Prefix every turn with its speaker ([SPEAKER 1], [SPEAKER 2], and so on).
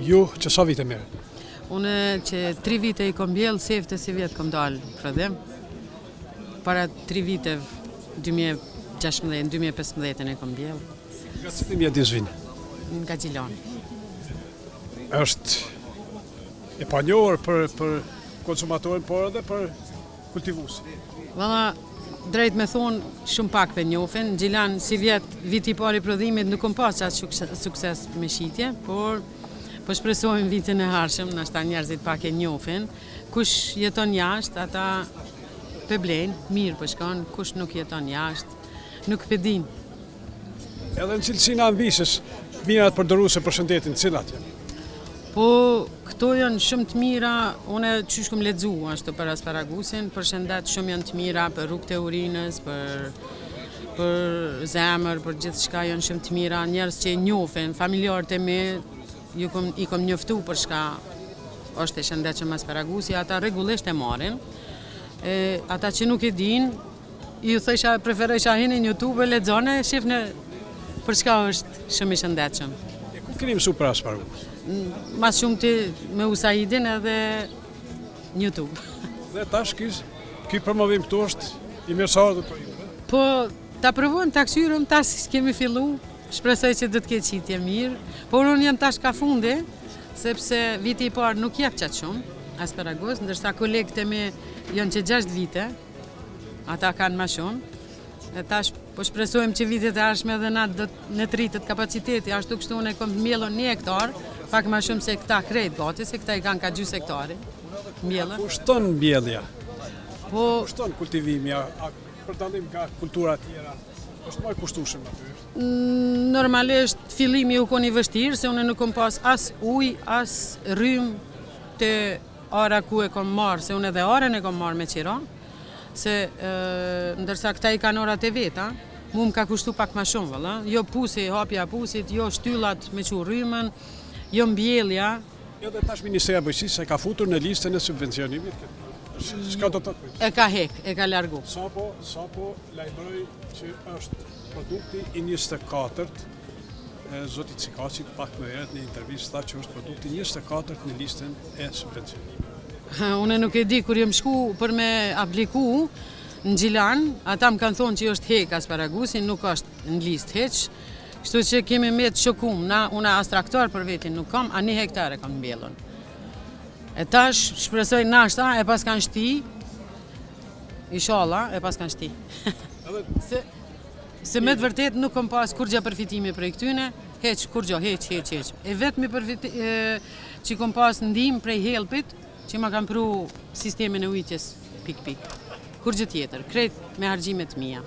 [SPEAKER 1] Ju që sa vite merë?
[SPEAKER 2] Unë që 3 vite i kom bjellë, sefte si vjetë kom dalë prodhim. Para 3 vite, 2016-2015 e kom bjellë.
[SPEAKER 1] Nga cilimi e dizvinë?
[SPEAKER 2] Nga Gjilani.
[SPEAKER 1] Është e panjohur për konsumatorin, por edhe për kultivuesin.
[SPEAKER 2] Valla, drejt me thonë, shumë pak për njofin. Gjilan, si viti i pari prodhimit, nuk kom pas qatë sukses me shitje, por shpresojmë vitin e harshëm, nashta njerëzit pak e njofin. Kush jeton jashtë, ata pëblenë, mirë për shkon, kush nuk jeton jashtë, nuk pëdin.
[SPEAKER 1] Edhe në cilësina anvisës, mirat përdoruse për shëndetin, cilat janë?
[SPEAKER 2] Po, këto janë shumë të mira, une qysh kom lexu ashtu për asparagusin, për shëndet shumë janë të mira, për rrugët e urinës, për zemër, për gjithë shka janë shumë të mira, njerëz që e njofin, familjarët e mi, i kom njoftu për shka është e shëndetshëm asparagusi, ata rregullisht e marrin. Ata që nuk e din, ju thësha preferojsha hini në YouTube, lexone, shifni për shka është shumë i shëndetshëm.
[SPEAKER 1] Ku keni mësu për asparagus?
[SPEAKER 2] Mas shumë ti me USAID-in edhe YouTube.
[SPEAKER 1] Dhe tash ky promovim këtu është i mirësardhur për ju.
[SPEAKER 2] Po, ta provojmë ta kthyrëm, tash kemi fillu, shpresoj që do të ketë qitje mirë, por unë jam tash ka fundi, sepse viti i parë nuk jep qatë shumë asparagus, ndërsa kolegët e mi janë që 6 vite, ata kanë ma shumë, e tash po shpresojmë që vitet e ardhshme edhe na do në të rritet kapaciteti, ashtu kështu unë kom mbjellën 1 hektar, pak ma shumë se këta krejt gati, se këta i kanë ka gjysë hektari. Mbjellën.
[SPEAKER 1] Kushton mbjellja?
[SPEAKER 2] Po,
[SPEAKER 1] kushton kultivimi, për dallim nga kultura tjera, është më e kushtueshëm aty?
[SPEAKER 2] Normalisht fillimi u koni vështirë, se unë nuk kom pas as ujë, as rrym të ara ku e kom marrë, se unë edhe arën e kom marrë me qira, se ndërsa këta i kanë orat e veta, mu më ka kushtu pak ma shumë, vëlla. Jo pusi, hapja pusit, jo shtyllat me që rrymën, jo mbjellja.
[SPEAKER 1] Jo dhe tash Ministria e Bujqësisë e ka futur në listën e subvencionimit. Çka do të thotë?
[SPEAKER 2] E ka hek, e ka largu.
[SPEAKER 1] Sapo lajmëroj që është produkti i 24-t, zoti Cikaci pak më herët në intervistë tha që është produkti 24-t në listën e subvencionimit.
[SPEAKER 2] Unë nuk e di, kur jem shku për me apliku në Gjilan, ata më kanë thonë që është hek asparagusi, nuk është në listë heq, kështu që kemi me të shokum, una as traktor për vetin nuk kam, a 1 hektar e kam mbjellën. E tash shpresoj nashta e pas kanë shti, inshallah e pas kanë shti. Se me të vërtet nuk kam pas kur gja përfitimi për e këtyne, heq, kur gja, heq. E vetëmi që kam pas ndim prej helpit, që ma kam pru sistemin e ujtjes pik. Kur gjë tjetër, krejt me hargjimet mia.